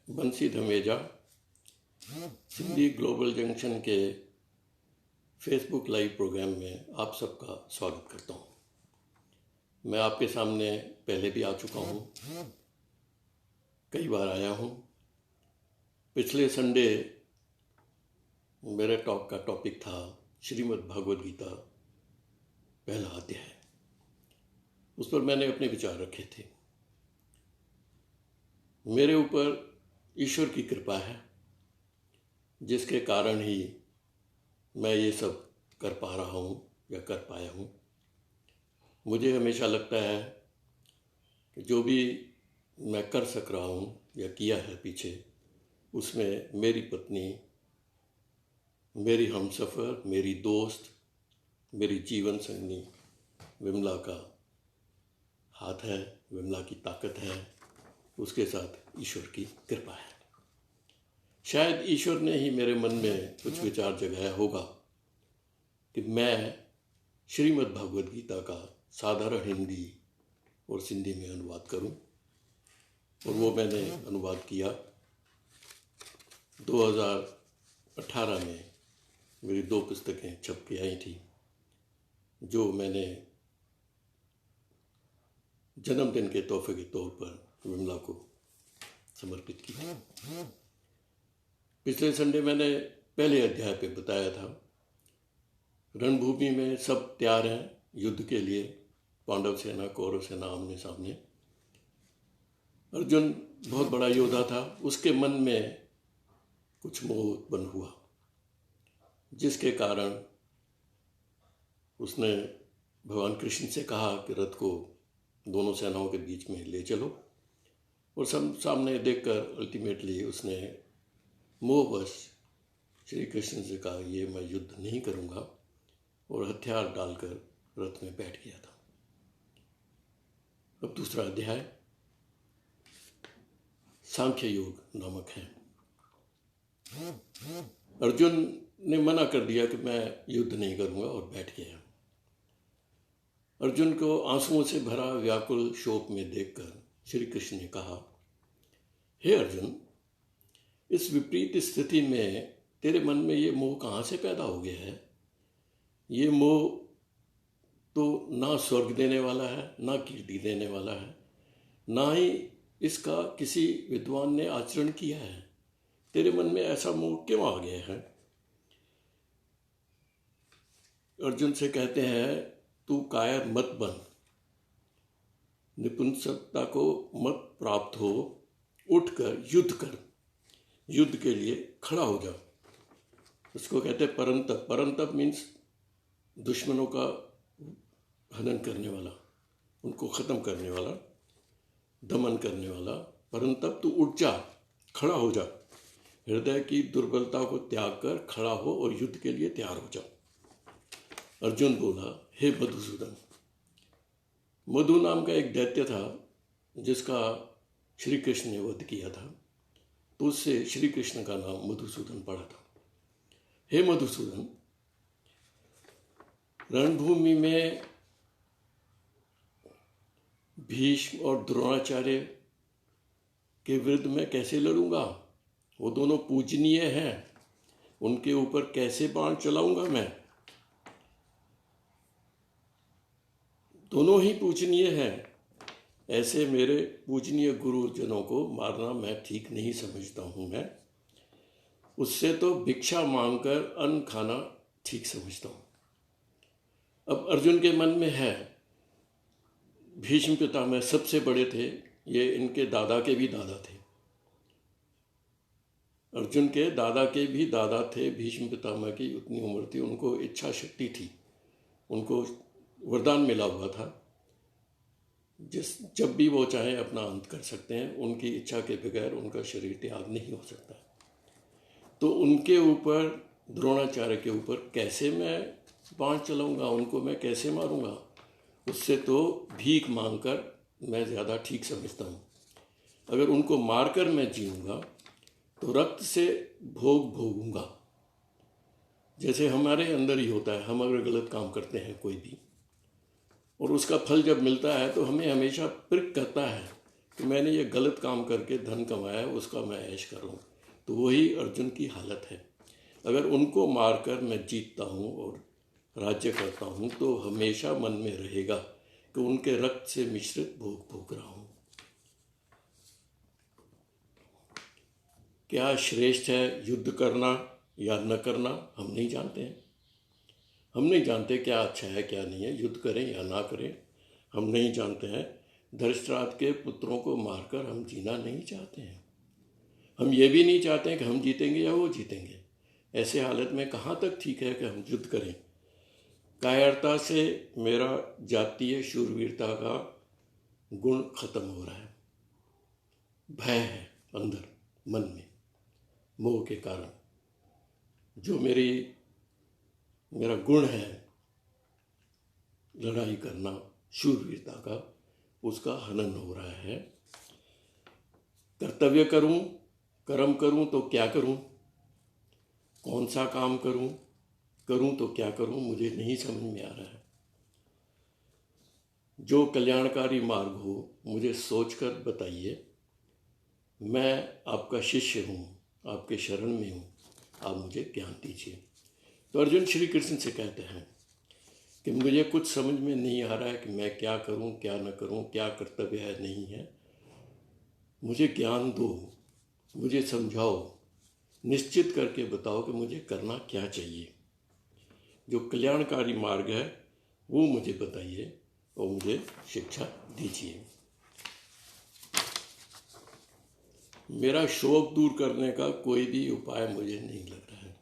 बंसी Dhameja Sindhi global junction के Facebook live programme में आप सबका स्वागत करता हूं। मैं आपके सामने पहले भी आ चुका हूं, कई बार आया हूं। पिछले संडे मेरे टॉक का टॉपिक था श्रीमद् भागवत गीता पहला अध्याय। उस पर मैंने अपने विचार रखे थे। मेरे ऊपर ईश्वर की कृपा है, जिसके कारण ही मैं ये सब कर पा रहा हूँ या कर पाया हूँ। मुझे हमेशा लगता है कि जो भी मैं कर सक रहा हूँ या किया है पीछे, उसमें मेरी पत्नी, मेरी हमसफ़र, मेरी दोस्त, मेरी जीवन संगनी विमला का हाथ है, विमला की ताकत है, उसके साथ ईश्वर की कृपा है। शायद ईश्वर ने ही मेरे मन में कुछ विचार जगाया होगा कि मैं श्रीमद् भागवत गीता का साधारण हिंदी और सिंधी में अनुवाद करूं, और वो मैंने अनुवाद किया। 2018 में मेरी 2 पुस्तकें छप के आई थी, जो मैंने जन्मदिन के तोहफे के तौर पर विमला को समर्पित की। पिछले संडे मैंने पहले अध्याय पे बताया था, रणभूमि में सब तैयार हैं युद्ध के लिए, पांडव सेना कौरव सेना आमने सामने। अर्जुन बहुत बड़ा योद्धा था, उसके मन में कुछ मोह उत्पन्न हुआ, जिसके कारण उसने भगवान कृष्ण से कहा कि रथ को दोनों सेनाओं के बीच में ले चलो, और सामने देखकर अल्टीमेटली उसने मोहवश श्री कृष्ण से कहा, ये मैं युद्ध नहीं करूँगा, और हथियार डालकर रथ में बैठ गया था। अब दूसरा अध्याय सांख्य योग नामक है। अर्जुन ने मना कर दिया कि मैं युद्ध नहीं करूँगा, और बैठ गया। अर्जुन को आंसुओं से भरा व्याकुल शोक में देखकर श्री कृष्ण ने कहा, हे अर्जुन, इस विपरीत स्थिति में तेरे मन में ये मोह कहाँ से पैदा हो गया है? ये मोह तो ना स्वर्ग देने वाला है, ना कीर्ति देने वाला है, ना ही इसका किसी विद्वान ने आचरण किया है। तेरे मन में ऐसा मोह क्यों आ गया है? अर्जुन से कहते हैं, तू कायर मत बन, निपुंसकता को मत प्राप्त हो, उठकर युद्ध कर, युद्ध के लिए खड़ा हो जा। उसको कहते हैं परंतप। परंतप मीन्स दुश्मनों का हनन करने वाला, उनको ख़त्म करने वाला, दमन करने वाला। परंतप तू उठ जा, खड़ा हो जा, हृदय की दुर्बलता को त्याग कर खड़ा हो और युद्ध के लिए तैयार हो जा। अर्जुन बोला, हे मधुसूदन। मधु नाम का एक दैत्य था, जिसका श्री कृष्ण ने वध किया था, तो उससे श्री कृष्ण का नाम मधुसूदन पड़ा था। हे मधुसूदन, रणभूमि में भीष्म और द्रोणाचार्य के विरुद्ध मैं कैसे लड़ूंगा? वो दोनों पूजनीय हैं, उनके ऊपर कैसे बाण चलाऊंगा मैं? दोनों ही पूजनीय हैं। ऐसे मेरे पूजनीय गुरुजनों को मारना मैं ठीक नहीं समझता हूँ। मैं उससे तो भिक्षा मांगकर अन्न खाना ठीक समझता हूँ। अब अर्जुन के मन में है, भीष्म पितामह सबसे बड़े थे, ये इनके दादा के भी दादा थे, अर्जुन के दादा के भी दादा थे। भीष्म पितामह की उतनी उम्र थी, उनको इच्छा शक्ति थी, उनको वरदान मिला हुआ था, जब भी वो चाहे अपना अंत कर सकते हैं। उनकी इच्छा के बगैर उनका शरीर त्याग नहीं हो सकता। तो उनके ऊपर, द्रोणाचार्य के ऊपर कैसे मैं बाण चलाऊंगा, उनको मैं कैसे मारूंगा? उससे तो भीख मांगकर मैं ज़्यादा ठीक समझता हूँ। अगर उनको मारकर मैं जीऊँगा तो रक्त से भोग भोगूंगा। जैसे हमारे अंदर ही होता है, हम अगर गलत काम करते हैं कोई भी, और उसका फल जब मिलता है तो हमें हमेशा प्रिक करता है कि मैंने ये गलत काम करके धन कमाया है, उसका मैं ऐश कर रहा हूँ। तो वही अर्जुन की हालत है। अगर उनको मारकर मैं जीतता हूँ और राज्य करता हूँ तो हमेशा मन में रहेगा कि उनके रक्त से मिश्रित भोग भोग रहा हूँ। क्या श्रेष्ठ है युद्ध करना या न करना, हम नहीं जानते हैं। हम नहीं जानते क्या अच्छा है क्या नहीं है, युद्ध करें या ना करें, हम नहीं जानते हैं। धृतराष्ट्र के पुत्रों को मारकर हम जीना नहीं चाहते हैं। हम ये भी नहीं चाहते हैं कि हम जीतेंगे या वो जीतेंगे। ऐसे हालत में कहाँ तक ठीक है कि हम युद्ध करें। कायरता से मेरा जातीय शूरवीरता का गुण खत्म हो रहा है। भय है अंदर मन में, मोह के कारण। जो मेरा गुण है लड़ाई करना, शूरवीरता का, उसका हनन हो रहा है। कर्तव्य करूं, कर्म करूं तो क्या करूं, कौन सा काम करूं तो क्या करूं, मुझे नहीं समझ में आ रहा है। जो कल्याणकारी मार्ग हो मुझे सोचकर बताइए। मैं आपका शिष्य हूँ, आपके शरण में हूँ, आप मुझे ज्ञान दीजिए। तो अर्जुन श्री कृष्ण से कहते हैं कि मुझे कुछ समझ में नहीं आ रहा है कि मैं क्या करूं क्या न करूं, क्या कर्तव्य है नहीं है। मुझे ज्ञान दो, मुझे समझाओ, निश्चित करके बताओ कि मुझे करना क्या चाहिए। जो कल्याणकारी मार्ग है वो मुझे बताइए और मुझे शिक्षा दीजिए। मेरा शोक दूर करने का कोई भी उपाय मुझे नहीं लग रहा है।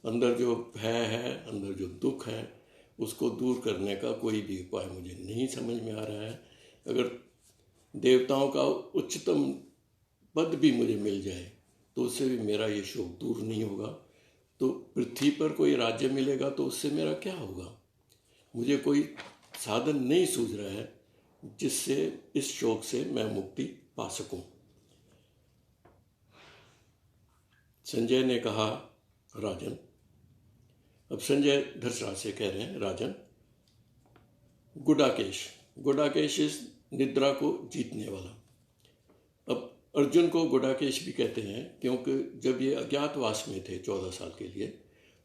अंदर जो भय है, अंदर जो दुख है, उसको दूर करने का कोई भी उपाय मुझे नहीं समझ में आ रहा है। अगर देवताओं का उच्चतम पद भी मुझे मिल जाए तो उससे भी मेरा ये शोक दूर नहीं होगा। तो पृथ्वी पर कोई राज्य मिलेगा तो उससे मेरा क्या होगा। मुझे कोई साधन नहीं सूझ रहा है जिससे इस शोक से मैं मुक्ति पा सकूं। संजय ने कहा, राजन, अब संजय धृतराष्ट्र से कह रहे हैं, राजन, गुडाकेश इस निद्रा को जीतने वाला। अब अर्जुन को गुडाकेश भी कहते हैं क्योंकि जब ये अज्ञातवास में थे 14 साल के लिए,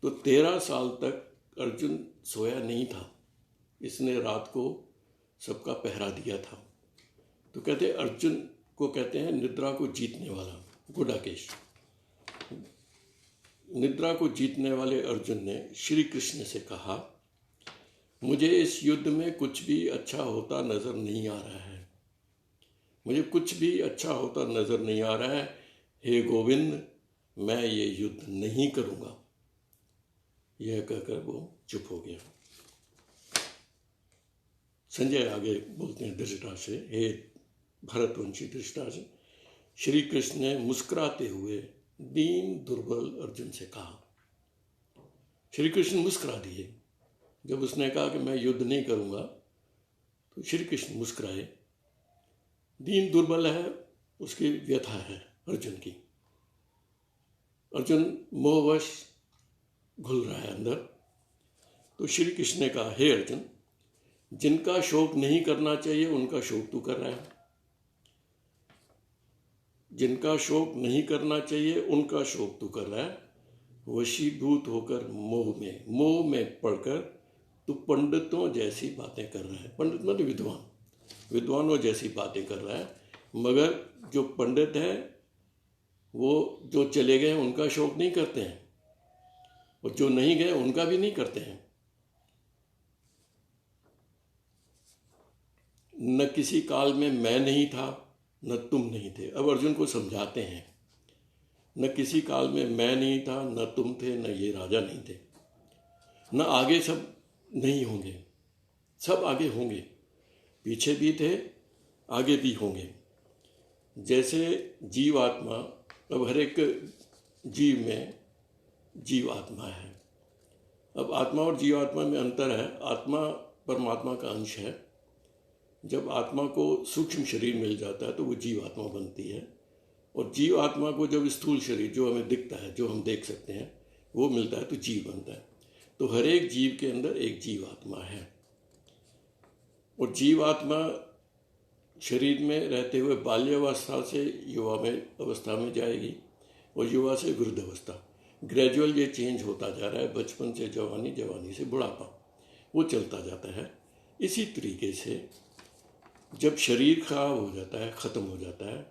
तो 13 साल तक अर्जुन सोया नहीं था। इसने रात को सबका पहरा दिया था। तो कहते अर्जुन को कहते हैं निद्रा को जीतने वाला, गुडाकेश। निद्रा को जीतने वाले अर्जुन ने श्री कृष्ण से कहा, मुझे इस युद्ध में कुछ भी अच्छा होता नजर नहीं आ रहा है। मुझे कुछ भी अच्छा होता नजर नहीं आ रहा है। हे गोविंद, मैं ये युद्ध नहीं करूंगा। यह कहकर वो चुप हो गया। संजय आगे बोलते हैं धृतराष्ट्र से, हे भरतवंशी धृतराष्ट्र, श्री कृष्ण ने मुस्कुराते हुए दीन दुर्बल अर्जुन से कहा। श्री कृष्ण मुस्कुरा दिए। जब उसने कहा कि मैं युद्ध नहीं करूंगा तो श्री कृष्ण मुस्कुराए। दीन दुर्बल है, उसकी व्यथा है अर्जुन की। अर्जुन मोहवश घुल रहा है अंदर। तो श्री कृष्ण ने कहा, हे अर्जुन, जिनका शोक नहीं करना चाहिए उनका शोक तू कर रहा है। जिनका शोक नहीं करना चाहिए उनका शोक तू कर रहा है। वशीभूत होकर मोह में पड़कर तू पंडितों जैसी बातें कर रहा है। पंडित मतलब विद्वानों जैसी बातें कर रहा है। मगर जो पंडित है वो जो चले गए उनका शोक नहीं करते हैं, और जो नहीं गए उनका भी नहीं करते हैं। न किसी काल में मैं नहीं था, न तुम नहीं थे। अब अर्जुन को समझाते हैं, न किसी काल में मैं नहीं था, न तुम थे, न ये राजा नहीं थे, न आगे सब नहीं होंगे। सब आगे होंगे, पीछे भी थे, आगे भी होंगे। जैसे जीवात्मा, अब हर एक जीव में जीवात्मा है। अब आत्मा और जीवात्मा में अंतर है। आत्मा परमात्मा का अंश है। जब आत्मा को सूक्ष्म शरीर मिल जाता है तो वो जीवात्मा बनती है, और जीवात्मा को जब स्थूल शरीर जो हमें दिखता है, जो हम देख सकते हैं, वो मिलता है तो जीव बनता है। तो हर एक जीव के अंदर एक जीवात्मा है, और जीवात्मा शरीर में रहते हुए बाल्यावस्था से युवा में अवस्था में जाएगी और युवा से वृद्ध अवस्था। ग्रेजुअल ये चेंज होता जा रहा है, बचपन से जवानी, जवानी से बुढ़ापा, वो चलता जाता है। इसी तरीके से जब शरीर खराब हो जाता है, ख़त्म हो जाता है,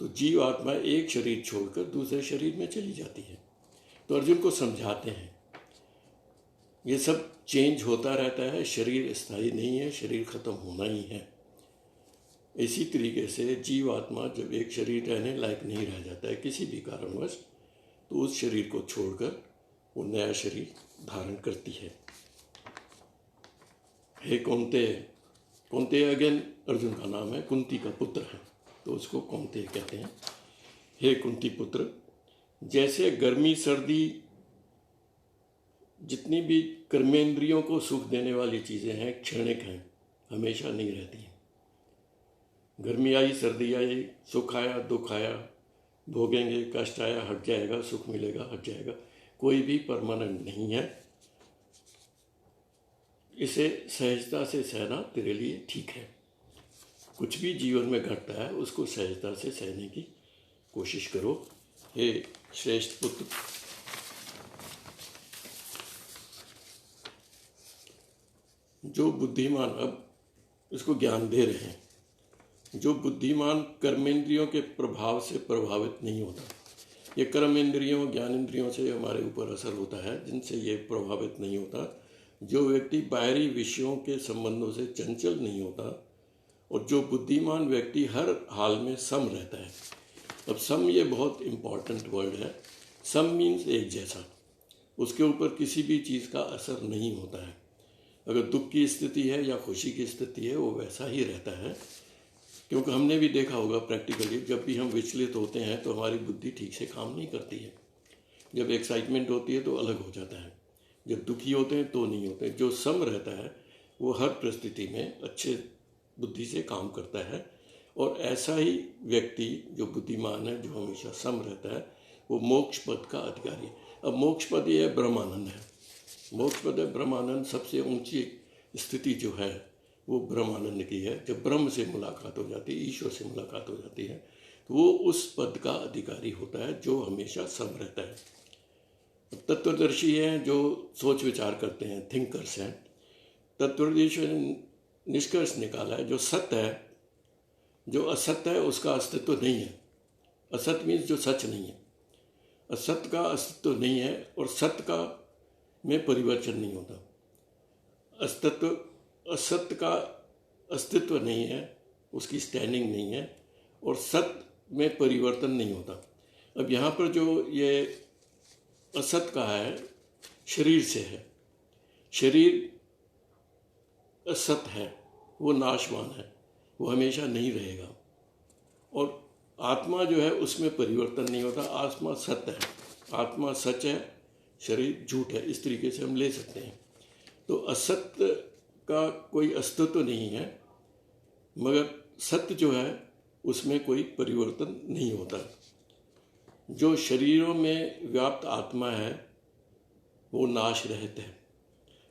तो जीव आत्मा एक शरीर छोड़कर दूसरे शरीर में चली जाती है। तो अर्जुन को समझाते हैं ये सब चेंज होता रहता है, शरीर स्थायी नहीं है, शरीर खत्म होना ही है। इसी तरीके से जीव आत्मा जब एक शरीर रहने लायक नहीं रह जाता है किसी भी कारणवश, तो उस शरीर को छोड़कर वो नया शरीर धारण करती है। हे कौन्तेय, कौन्तेय अगेन अर्जुन का नाम है, कुंती का पुत्र है तो उसको कौन्तेय कहते हैं। हे कुंती पुत्र, जैसे गर्मी सर्दी जितनी भी कर्मेंद्रियों को सुख देने वाली चीज़ें हैं क्षणिक हैं, हमेशा नहीं रहती हैं। गर्मी आई, सर्दी आई, सुख आया, दुख आया, भोगेंगे, कष्ट आया, हट जाएगा, सुख मिलेगा, हट जाएगा, कोई भी परमानेंट नहीं है। इसे सहजता से सहना तेरे लिए ठीक है। कुछ भी जीवन में घटता है उसको सहजता से सहने की कोशिश करो। हे श्रेष्ठ पुत्र, जो बुद्धिमान, अब इसको ज्ञान दे रहे हैं, जो बुद्धिमान कर्मेंद्रियों के प्रभाव से प्रभावित नहीं होता। ये कर्मेंद्रियों ज्ञानेंद्रियों से हमारे ऊपर असर होता है, जिनसे ये प्रभावित नहीं होता। जो व्यक्ति बाहरी विषयों के संबंधों से चंचल नहीं होता, और जो बुद्धिमान व्यक्ति हर हाल में सम रहता है। अब सम ये बहुत इम्पॉर्टेंट वर्ड है। सम मीन्स एक जैसा, उसके ऊपर किसी भी चीज़ का असर नहीं होता है। अगर दुख की स्थिति है या खुशी की स्थिति है, वो वैसा ही रहता है। क्योंकि हमने भी देखा होगा प्रैक्टिकली, जब भी हम विचलित होते हैं तो हमारी बुद्धि ठीक से काम नहीं करती है। जब एक्साइटमेंट होती है तो अलग हो जाता है, जब दुखी होते हैं तो नहीं होते। जो सम रहता है वो हर परिस्थिति में अच्छे बुद्धि से काम करता है, और ऐसा ही व्यक्ति जो बुद्धिमान है, जो हमेशा सम रहता है, वो मोक्ष पद का अधिकारी है। अब मोक्ष पद ये ब्रह्मानंद है। मोक्ष पद है ब्रह्मानंद। सबसे ऊंची स्थिति जो है वो ब्रह्मानंद की है। जब ब्रह्म से मुलाकात हो जाती है, ईश्वर से मुलाकात हो जाती है, तो वो उस पद का अधिकारी होता है जो हमेशा सम रहता है। तत्वदर्शी हैं, जो सोच विचार करते हैं, थिंकर्स हैं। तत्वदर्शी ने निष्कर्ष निकाला है, जो सत्य है, जो असत्य है उसका अस्तित्व नहीं है। असत्य मीन्स जो सच नहीं है। असत्य का अस्तित्व नहीं है, और सत्य का में परिवर्तन नहीं होता। असत्य का अस्तित्व नहीं है, उसकी स्टैंडिंग नहीं है, और सत्य में परिवर्तन नहीं होता। अब यहाँ पर जो ये असत्य का है, शरीर से है। शरीर असत्य है, वो नाशवान है, वो हमेशा नहीं रहेगा। और आत्मा जो है उसमें परिवर्तन नहीं होता। आत्मा सत्य है, आत्मा सच है, शरीर झूठ है। इस तरीके से हम ले सकते हैं। तो असत्य का कोई अस्तित्व नहीं है, मगर सत्य जो है उसमें कोई परिवर्तन नहीं होता। जो शरीरों में व्याप्त आत्मा है वो नाश रहित है।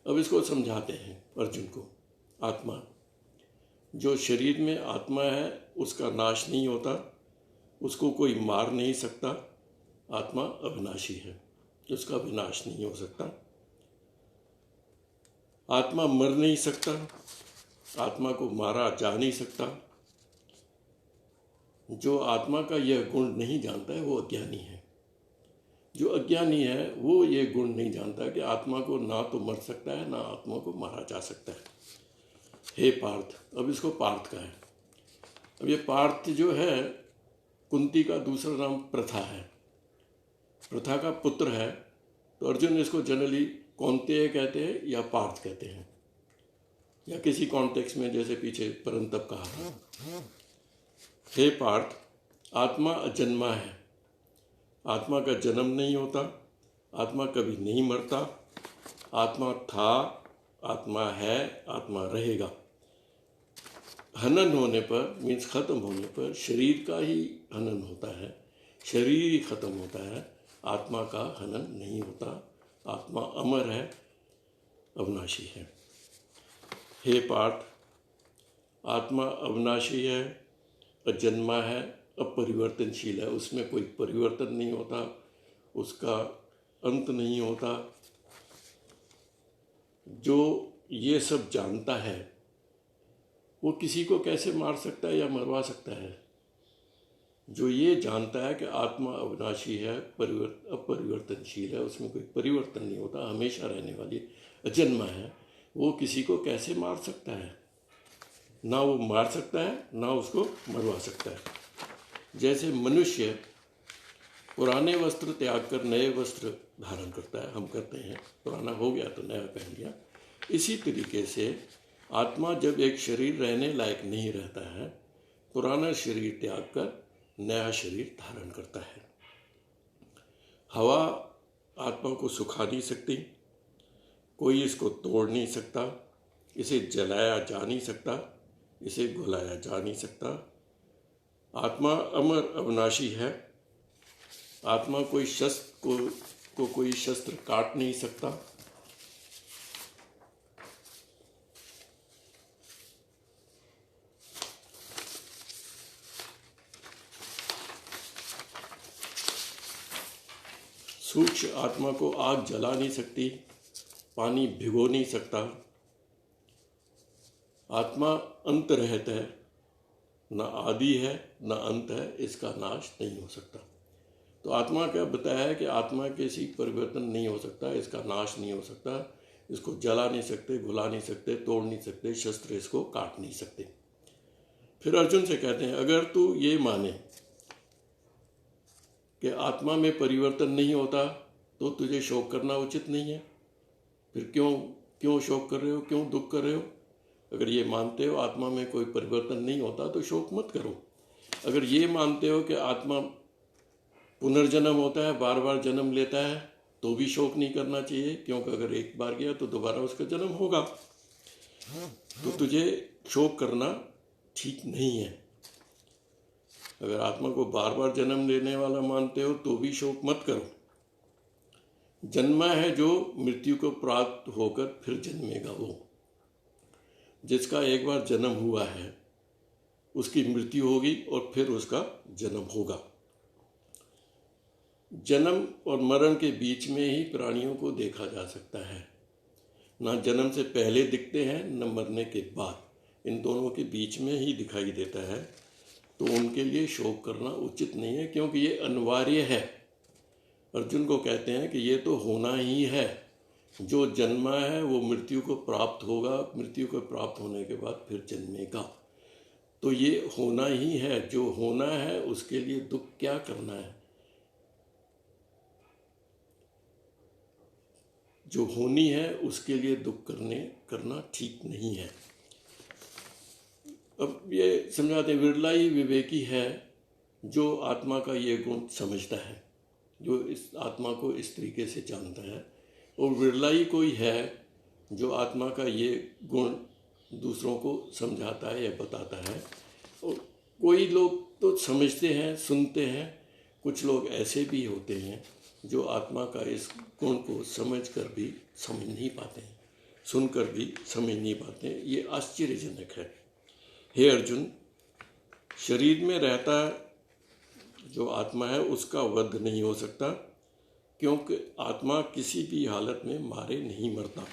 अब इसको समझाते हैं अर्जुन को। आत्मा, जो शरीर में आत्मा है उसका नाश नहीं होता, उसको कोई मार नहीं सकता। आत्मा अविनाशी है, उसका विनाश नहीं हो सकता। आत्मा मर नहीं सकता, आत्मा को मारा जा नहीं सकता। जो आत्मा का यह गुण नहीं जानता है वो अज्ञानी है। जो अज्ञानी है वो ये गुण नहीं जानता कि आत्मा को ना तो मर सकता है, ना आत्मा को मारा जा सकता है। हे पार्थ, अब इसको पार्थ का है। अब ये पार्थ जो है कुंती का दूसरा नाम प्रथा है। प्रथा का पुत्र है, तो अर्जुन इसको जनरली कौन्तेय कहते हैं या पार्थ कहते हैं, या किसी कॉन्टेक्स्ट में जैसे पीछे परंतप कहा। हे पार्थ, आत्मा अजन्मा है, आत्मा का जन्म नहीं होता, आत्मा कभी नहीं मरता। आत्मा था, आत्मा है, आत्मा रहेगा। हनन होने पर मीन्स खत्म होने पर शरीर का ही हनन होता है, शरीर ही खत्म होता है, आत्मा का हनन नहीं होता। आत्मा अमर है, अविनाशी है। हे पार्थ, आत्मा अविनाशी है, अजन्मा है, अपरिवर्तनशील है। उसमें कोई परिवर्तन नहीं होता, उसका अंत नहीं होता। जो ये सब जानता है वो किसी को कैसे मार सकता है या मरवा सकता है? जो ये जानता है कि आत्मा अविनाशी है, अपरिवर्तनशील है, उसमें कोई परिवर्तन नहीं होता, हमेशा रहने वाली, अजन्मा है, वो किसी को कैसे मार सकता है? ना वो मार सकता है, ना उसको मरवा सकता है। जैसे मनुष्य पुराने वस्त्र त्याग कर नए वस्त्र धारण करता है, हम करते हैं, पुराना हो गया तो नया पहन लिया। इसी तरीके से आत्मा जब एक शरीर रहने लायक नहीं रहता है, पुराना शरीर त्याग कर नया शरीर धारण करता है। हवा आत्मा को सुखा नहीं सकती, कोई इसको तोड़ नहीं सकता, इसे जलाया जा नहीं सकता, इसे घुलाया जा नहीं सकता। आत्मा अमर अविनाशी है। आत्मा कोई शस्त्र को कोई शस्त्र काट नहीं सकता। सूक्ष्म आत्मा को आग जला नहीं सकती, पानी भिगो नहीं सकता। आत्मा अंत रहता है, न आदि है न अंत है, इसका नाश नहीं हो सकता। तो आत्मा क्या बताया है कि आत्मा किसी परिवर्तन नहीं हो सकता, इसका नाश नहीं हो सकता, इसको जला नहीं सकते, घुला नहीं सकते, तोड़ नहीं सकते, शस्त्र इसको काट नहीं सकते। फिर अर्जुन से कहते हैं, अगर तू ये माने कि आत्मा में परिवर्तन नहीं होता तो तुझे शोक करना उचित नहीं है। फिर क्यों शोक कर रहे हो, क्यों दुख कर रहे हो? अगर ये मानते हो आत्मा में कोई परिवर्तन नहीं होता तो शोक मत करो। अगर ये मानते हो कि आत्मा पुनर्जन्म होता है, बार बार जन्म लेता है, तो भी शोक नहीं करना चाहिए, क्योंकि अगर एक बार गया तो दोबारा उसका जन्म होगा। तो तुझे शोक करना ठीक नहीं है। अगर आत्मा को बार बार जन्म लेने वाला मानते हो तो भी शोक मत करो। जन्मा है जो मृत्यु को प्राप्त होकर फिर जन्मेगा, वो जिसका एक बार जन्म हुआ है उसकी मृत्यु होगी और फिर उसका जन्म होगा। जन्म और मरण के बीच में ही प्राणियों को देखा जा सकता है। ना जन्म से पहले दिखते हैं न मरने के बाद, इन दोनों के बीच में ही दिखाई देता है। तो उनके लिए शोक करना उचित नहीं है, क्योंकि ये अनिवार्य है। अर्जुन को कहते हैं कि ये तो होना ही है, जो जन्मा है वो मृत्यु को प्राप्त होगा, मृत्यु को प्राप्त होने के बाद फिर जन्मेगा। तो ये होना ही है, जो होना है उसके लिए दुख क्या करना है? जो होनी है उसके लिए दुख करना ठीक नहीं है। अब ये समझाते हैं, विरला ही विवेकी है जो आत्मा का ये गुण समझता है, जो इस आत्मा को इस तरीके से जानता है। और विरला ही कोई है जो आत्मा का ये गुण दूसरों को समझाता है या बताता है। और कोई लोग तो समझते हैं, सुनते हैं, कुछ लोग ऐसे भी होते हैं जो आत्मा का इस गुण को समझकर भी समझ नहीं पाते हैं, सुनकर भी समझ नहीं पाते हैं। ये आश्चर्यजनक है। हे अर्जुन, शरीर में रहता जो आत्मा है उसका वध नहीं हो सकता, क्योंकि आत्मा किसी भी हालत में मारे नहीं मरता।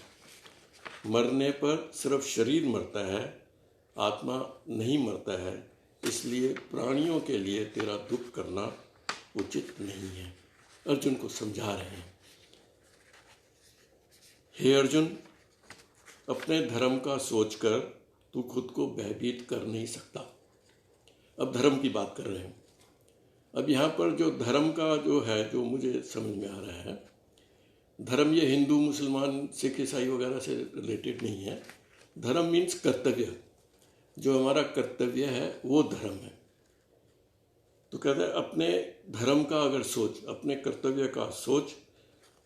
मरने पर सिर्फ शरीर मरता है, आत्मा नहीं मरता है। इसलिए प्राणियों के लिए तेरा दुख करना उचित नहीं है। अर्जुन को समझा रहे हैं, हे अर्जुन, अपने धर्म का सोचकर तू खुद को भयभीत कर नहीं सकता। अब धर्म की बात कर रहे हैं। अब यहाँ पर जो धर्म का जो है, जो मुझे समझ में आ रहा है, धर्म ये हिंदू मुसलमान सिख ईसाई वगैरह से रिलेटेड नहीं है। धर्म मीन्स कर्तव्य, जो हमारा कर्तव्य है वो धर्म है। तो कहते हैं अपने धर्म का अगर सोच, अपने कर्तव्य का सोच,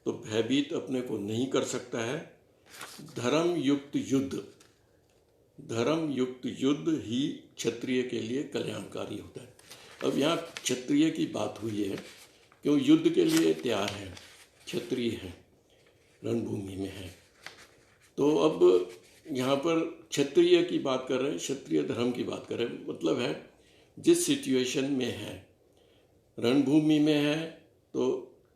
तो भयभीत अपने को नहीं कर सकता है। धर्म युक्त युद्ध ही क्षत्रिय के लिए कल्याणकारी होता है। अब यहाँ क्षत्रिय की बात हुई है, क्यों युद्ध के लिए तैयार है, क्षत्रिय है, रणभूमि में है। तो अब यहाँ पर क्षत्रिय की बात कर रहे हैं, क्षत्रिय धर्म की बात कर रहे हैं। मतलब है जिस सिचुएशन में है, रणभूमि में है तो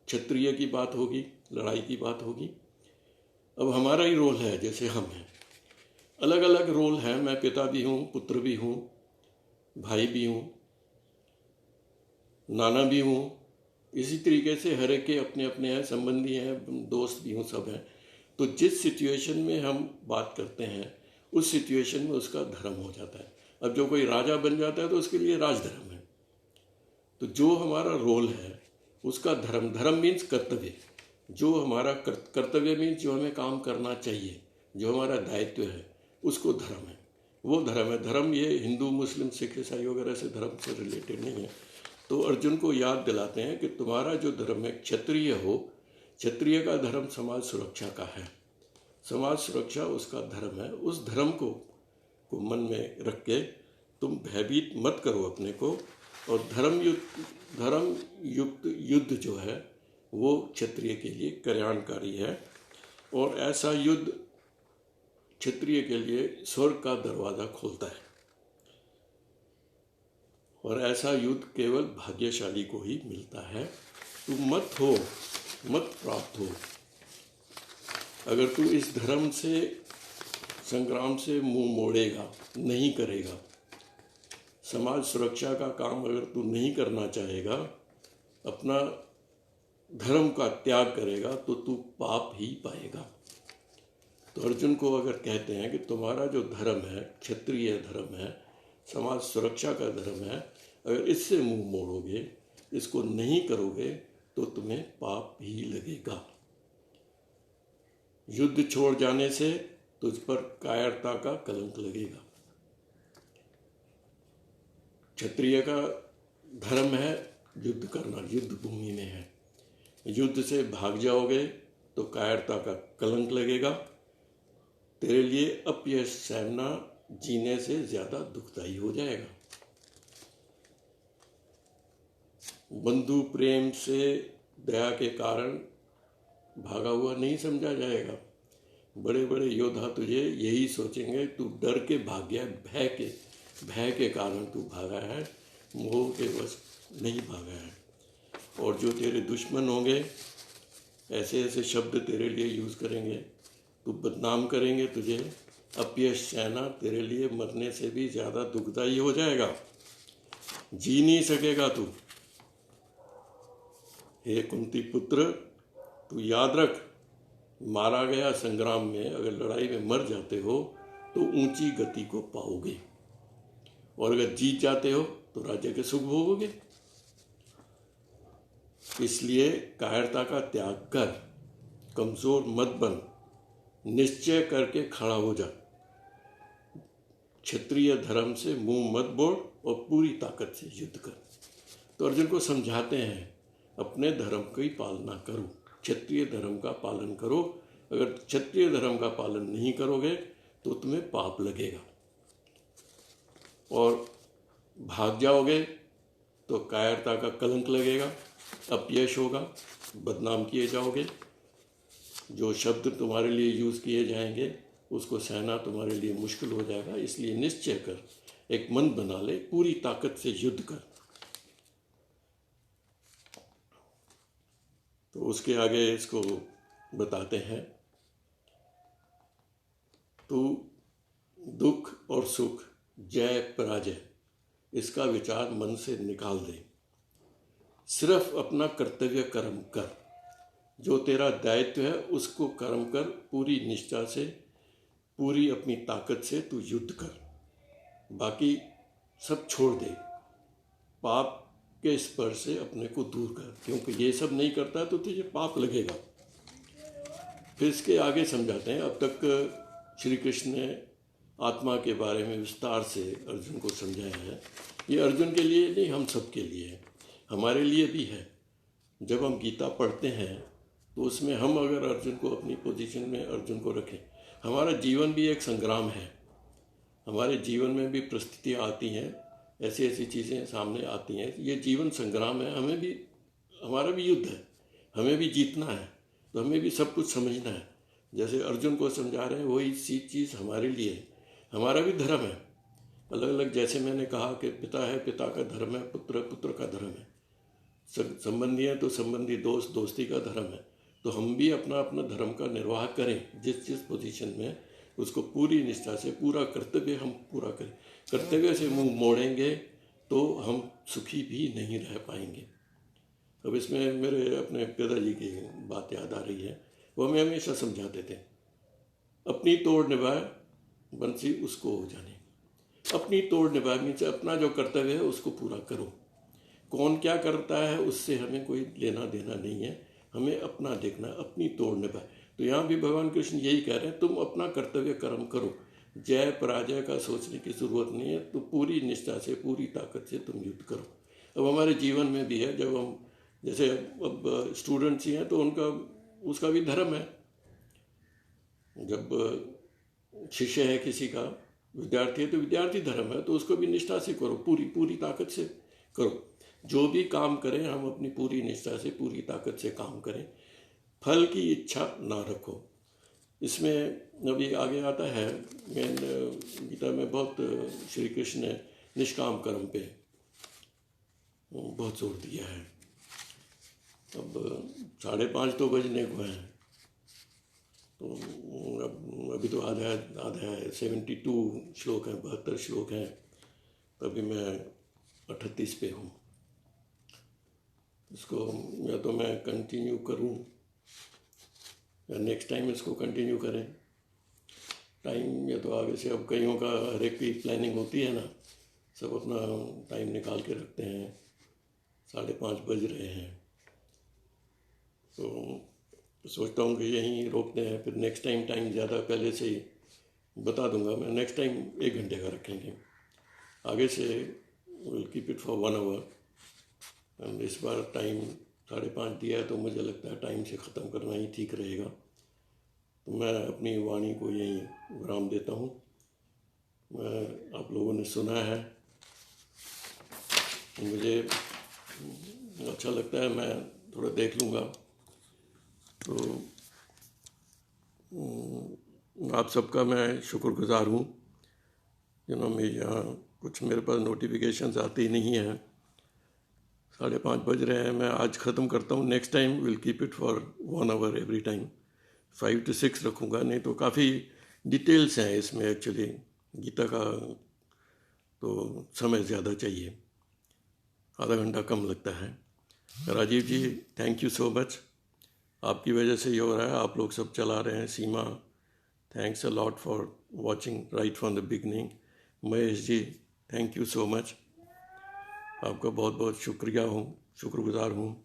क्षत्रिय की बात होगी, लड़ाई की बात होगी। अब हमारा ही रोल है, जैसे हम हैं, अलग अलग रोल है। मैं पिता भी हूँ, पुत्र भी हूँ, भाई भी हूँ, नाना भी हूँ। इसी तरीके से हर एक के अपने अपने हैं, संबंधी हैं, दोस्त भी हूँ, सब हैं। तो जिस सिचुएशन में हम बात करते हैं उस सिचुएशन में उसका धर्म हो जाता है। अब जो कोई राजा बन जाता है तो उसके लिए राजधर्म है। तो जो हमारा रोल है उसका धर्म, धर्म मीन्स कर्तव्य। जो हमारा कर्तव्य मीन्स जो हमें काम करना चाहिए, जो हमारा दायित्व है, उसको धर्म है, वो धर्म है। धर्म ये हिंदू, मुस्लिम, सिख, ईसाई वगैरह से धर्म से रिलेटेड नहीं है। तो अर्जुन को याद दिलाते हैं कि तुम्हारा जो धर्म है, क्षत्रिय हो, क्षत्रिय का धर्म समाज सुरक्षा का है। समाज सुरक्षा उसका धर्म है। उस धर्म को मन में रख के तुम भयभीत मत करो अपने को। और धर्म युक्त युद्ध जो है वो क्षत्रिय के लिए कल्याणकारी है। और ऐसा युद्ध क्षत्रिय के लिए स्वर्ग का दरवाज़ा खोलता है। और ऐसा युद्ध केवल भाग्यशाली को ही मिलता है। तू मत प्राप्त हो। अगर तू इस धर्म से, संग्राम से मुंह मोड़ेगा, नहीं करेगा, समाज सुरक्षा का काम अगर तू नहीं करना चाहेगा, अपना धर्म का त्याग करेगा, तो तू पाप ही पाएगा। तो अर्जुन को अगर कहते हैं कि तुम्हारा जो धर्म है, क्षत्रिय धर्म है, समाज सुरक्षा का धर्म है, अगर इससे मुंह मोड़ोगे, इसको नहीं करोगे, तो तुम्हें पाप ही लगेगा। युद्ध छोड़ जाने से तुझ पर कायरता का कलंक लगेगा। क्षत्रिय का धर्म है युद्ध करना, युद्ध भूमि में है। युद्ध से भाग जाओगे तो कायरता का कलंक लगेगा। तेरे लिए अपयश सहना जीने से ज़्यादा दुखदायी हो जाएगा। बंधु प्रेम से, दया के कारण भागा हुआ नहीं समझा जाएगा। बड़े बड़े योद्धा तुझे यही सोचेंगे तू डर के भाग गया, भय के कारण तू भागा है, मोह के वश नहीं भागा है। और जो तेरे दुश्मन होंगे ऐसे ऐसे शब्द तेरे लिए यूज़ करेंगे, तू बदनाम करेंगे, तुझे अपयश सहना तेरे लिए मरने से भी ज़्यादा दुखदायी हो जाएगा। जी नहीं सकेगा तू। हे कुंती पुत्र, तू याद रख, मारा गया संग्राम में, अगर लड़ाई में मर जाते हो तो ऊंची गति को पाओगे, और अगर जीत जाते हो तो राज्य के सुख भोगोगे। इसलिए कायरता का त्याग कर, कमजोर मत बन, निश्चय करके खड़ा हो जा। क्षत्रिय धर्म से मुंह मत मोड़ और पूरी ताकत से युद्ध कर। तो अर्जुन को समझाते हैं अपने धर्म की पालना करो, क्षत्रिय धर्म का पालन करो। अगर क्षत्रिय धर्म का पालन नहीं करोगे तो तुम्हें पाप लगेगा, और भाग जाओगे तो कायरता का कलंक लगेगा, अपयश होगा, बदनाम किए जाओगे। जो शब्द तुम्हारे लिए यूज़ किए जाएंगे उसको सहना तुम्हारे लिए मुश्किल हो जाएगा। इसलिए निश्चय कर, एक मन बना ले, पूरी ताकत से युद्ध कर। तो उसके आगे इसको बताते हैं, तू दुख और सुख, जय पराजय, इसका विचार मन से निकाल दे। सिर्फ अपना कर्तव्य कर्म कर, जो तेरा दायित्व है उसको कर्म कर, पूरी निष्ठा से, पूरी अपनी ताकत से तू युद्ध कर। बाकी सब छोड़ दे, पाप के स्पर्श से अपने को दूर कर, क्योंकि ये सब नहीं करता तो तुझे पाप लगेगा। फिर इसके आगे समझाते हैं। अब तक श्री कृष्ण ने आत्मा के बारे में विस्तार से अर्जुन को समझाया है। ये अर्जुन के लिए नहीं, हम सब के लिए है, हमारे लिए भी है। जब हम गीता पढ़ते हैं तो उसमें हम अगर अर्जुन को अपनी पोजीशन में अर्जुन को रखें, हमारा जीवन भी एक संग्राम है। हमारे जीवन में भी परिस्थितियाँ आती हैं, ऐसी ऐसी चीज़ें सामने आती हैं। ये जीवन संग्राम है, हमें भी, हमारा भी युद्ध है, हमें भी जीतना है। तो हमें भी सब कुछ समझना है। जैसे अर्जुन को समझा रहे हैं वही सी चीज़ हमारे लिए है। हमारा भी धर्म है अलग अलग, जैसे मैंने कहा कि पिता है, पिता का धर्म है, पुत्र पुत्र का धर्म है, संबंधी है तो संबंधी, दोस्त दोस्ती का धर्म है। तो हम भी अपना अपना धर्म का निर्वाह करें, जिस जिस पोजीशन में उसको पूरी निष्ठा से, पूरा कर्तव्य हम पूरा करें। कर्तव्य से मुंह मोड़ेंगे तो हम सुखी भी नहीं रह पाएंगे। अब इसमें मेरे अपने पिताजी की बात याद आ रही है। वो हमें हमेशा समझाते थे, अपनी तोड़ निभाए बंसी उसको हो जाने। अपनी तोड़ निभाए मीन्स अपना जो कर्तव्य है उसको पूरा करो। कौन क्या करता है उससे हमें कोई लेना देना नहीं है, हमें अपना देखना, अपनी तोड़ निभाए। तो यहाँ भी भगवान कृष्ण यही कह रहे हैं, तुम अपना कर्तव्य कर्म करो, जय पराजय का सोचने की ज़रूरत नहीं है। तो पूरी निष्ठा से, पूरी ताकत से तुम युद्ध करो। अब हमारे जीवन में भी है, जब हम जैसे अब स्टूडेंट्स ही हैं तो उनका उसका भी धर्म है। जब शिष्य है किसी का, विद्यार्थी है तो विद्यार्थी धर्म है, तो उसको भी निष्ठा से करो, पूरी पूरी ताकत से करो। जो भी काम करें हम अपनी पूरी निष्ठा से, पूरी ताकत से काम करें, फल की इच्छा ना रखो। इसमें अभी आगे आता है, मैं गीता में बहुत श्री कृष्ण ने निष्काम कर्म पे बहुत जोर दिया है। अब 5:30 तो बजने को हैं, तो अब अभी तो आधा है, 72 श्लोक हैं, 72 श्लोक हैं, अभी मैं 38 पे हूँ। इसको या तो मैं कंटिन्यू करूँ या नेक्स्ट टाइम इसको कंटिन्यू करें। टाइम या तो आगे से, अब कईयों का हर एक की प्लानिंग होती है ना, सब अपना टाइम निकाल के रखते हैं। 5:30 बज रहे हैं, तो सोचता हूँ कि यहीं रोकते हैं, फिर नेक्स्ट टाइम टाइम ज़्यादा पहले से ही बता दूंगा मैं। नेक्स्ट टाइम 1 घंटे का रखेंगे, आगे से will keep it for 1 hour. And इस बार टाइम 5:30 दिया है, तो मुझे लगता है टाइम से ख़त्म करना ही ठीक रहेगा। तो मैं अपनी वाणी को यहीं विराम देता हूँ। मैं आप लोगों ने सुना है, मुझे अच्छा लगता है, मैं थोड़ा देख लूँगा। तो आप सबका मैं शुक्रगुजार हूँ। मैं यहाँ कुछ मेरे पास नोटिफिकेशंस आती नहीं हैं। 5:30 बज रहे हैं, मैं आज ख़त्म करता हूँ। Next time will keep it for 1 hour every time. 5 to 6 रखूँगा, नहीं तो काफ़ी डिटेल्स हैं इसमें। एक्चुअली गीता का तो समय ज़्यादा चाहिए, आधा घंटा कम लगता है। राजीव जी, थैंक यू सो मच। आपकी वजह से ये हो रहा है, आप लोग सब चला रहे हैं। Seema, thanks a lot for watching right from the beginning. Mahesh ji, thank you so much, आपका बहुत बहुत शुक्रगुजार हूँ।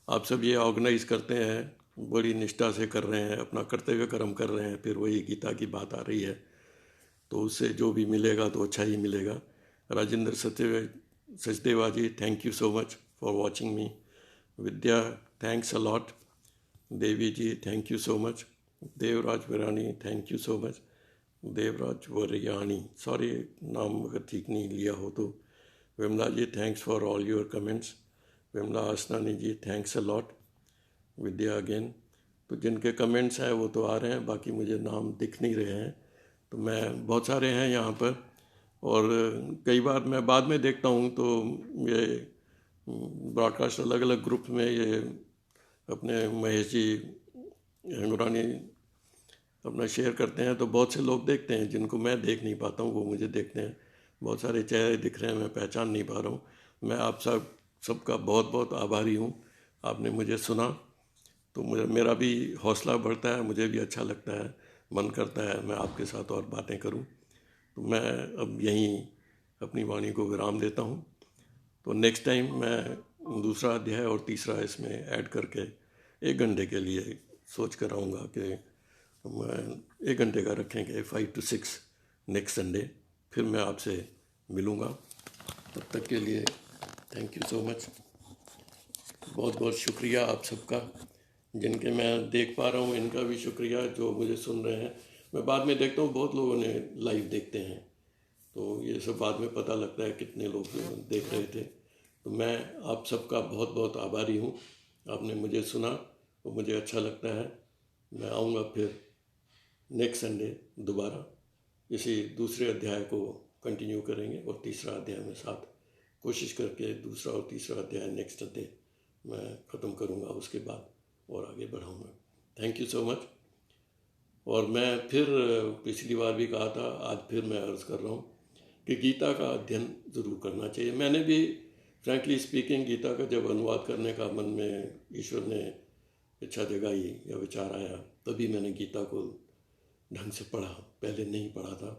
आप सब ये ऑर्गेनाइज करते हैं, बड़ी निष्ठा से कर रहे हैं, अपना कर्तव्य कर्म कर रहे हैं। फिर वही गीता की बात आ रही है, तो उससे जो भी मिलेगा तो अच्छा ही मिलेगा। Rajendra Sachdeva ji, thank you so much for watching me. Vidya, thanks a lot. Devi ji, thank you so much. Devraj Varani, thank you so much. Devraj Variyani, sorry नाम अगर ठीक नहीं लिया हो तो। Vimla ji, thanks for all your comments. Vimla Asnani ji, thanks a lot. Vidya again. तो जिनके कमेंट्स हैं वो तो आ रहे हैं, बाकी मुझे नाम दिख नहीं रहे हैं। तो मैं, बहुत सारे हैं यहाँ पर, और कई बार मैं बाद में देखता हूँ तो ये ब्रॉडकास्ट अलग अलग ग्रुप में, ये अपने महेश जी हिंगुरानी अपना शेयर करते हैं, तो बहुत से लोग देखते हैं। जिनको मैं देख नहीं पाता हूँ वो मुझे देखते हैं। बहुत सारे चेहरे दिख रहे हैं, मैं पहचान नहीं पा रहा हूँ। मैं आप सबका बहुत बहुत आभारी हूँ। आपने मुझे सुना तो मेरा भी हौसला बढ़ता है, मुझे भी अच्छा लगता है, मन करता है मैं आपके साथ और बातें करूं। तो मैं अब यहीं अपनी वाणी को विराम देता हूं। तो नेक्स्ट टाइम मैं दूसरा अध्याय और तीसरा इसमें ऐड करके 1 घंटे के लिए सोच कर आऊँगा कि मैं 1 घंटे का रखेंगे, 5 to 6 नेक्स्ट संडे। फिर मैं आपसे मिलूँगा। तब तक के लिए थैंक यू सो मच। बहुत बहुत शुक्रिया आप सबका। जिनके मैं देख पा रहा हूँ इनका भी शुक्रिया, जो मुझे सुन रहे हैं। मैं बाद में देखता हूँ बहुत लोगों ने लाइव देखते हैं, तो ये सब बाद में पता लगता है कितने लोग देख रहे थे। तो मैं आप सबका बहुत बहुत आभारी हूँ। आपने मुझे सुना तो मुझे अच्छा लगता है। मैं आऊँगा फिर नेक्स्ट संडे दोबारा इसी दूसरे अध्याय को कंटिन्यू करेंगे और तीसरा अध्याय में साथ कोशिश करके दूसरा और तीसरा अध्याय नेक्स्ट डे मैं ख़त्म करूँगा, उसके बाद और आगे बढ़ाऊँगा। Thank you so much. और मैं फिर पिछली बार भी कहा था, आज फिर मैं अर्ज़ कर रहा हूँ कि गीता का अध्ययन ज़रूर करना चाहिए। मैंने भी फ्रैंकली स्पीकिंग गीता का जब अनुवाद करने का मन में ईश्वर ने इच्छा जगाई या विचार आया, तभी मैंने गीता को ढंग से पढ़ा। पहले नहीं पढ़ा था,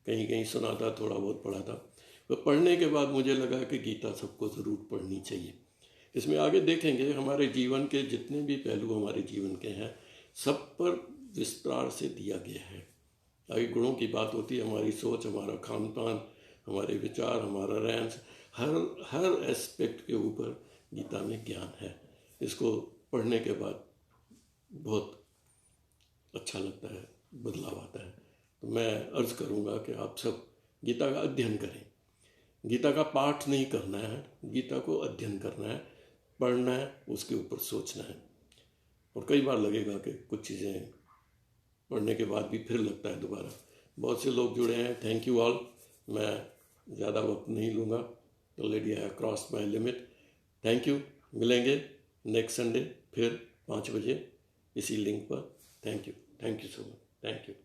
कहीं कहीं सुना था, थोड़ा बहुत पढ़ा था। तो पढ़ने के बाद मुझे लगा कि गीता सबको ज़रूर पढ़नी चाहिए। इसमें आगे देखेंगे हमारे जीवन के जितने भी पहलू हमारे जीवन के हैं, सब पर विस्तार से दिया गया है। आगे गुणों की बात होती है, हमारी सोच, हमारा खान पान, हमारे विचार, हमारा रहन, हर एस्पेक्ट के ऊपर गीता में ज्ञान है। इसको पढ़ने के बाद बहुत अच्छा लगता है, बदलाव आता है। तो मैं अर्ज़ करूँगा कि आप सब गीता का अध्ययन करें। गीता का पाठ नहीं करना है, गीता को अध्ययन करना है, पढ़ना है, उसके ऊपर सोचना है। और कई बार लगेगा कि कुछ चीज़ें पढ़ने के बाद भी फिर लगता है दोबारा। बहुत से लोग जुड़े हैं, थैंक यू ऑल। मैं ज़्यादा वक्त नहीं लूँगा, already I cross my limit. Thank you. मिलेंगे नेक्स्ट संडे फिर 5 बजे इसी लिंक पर। Thank you so much. Thank you.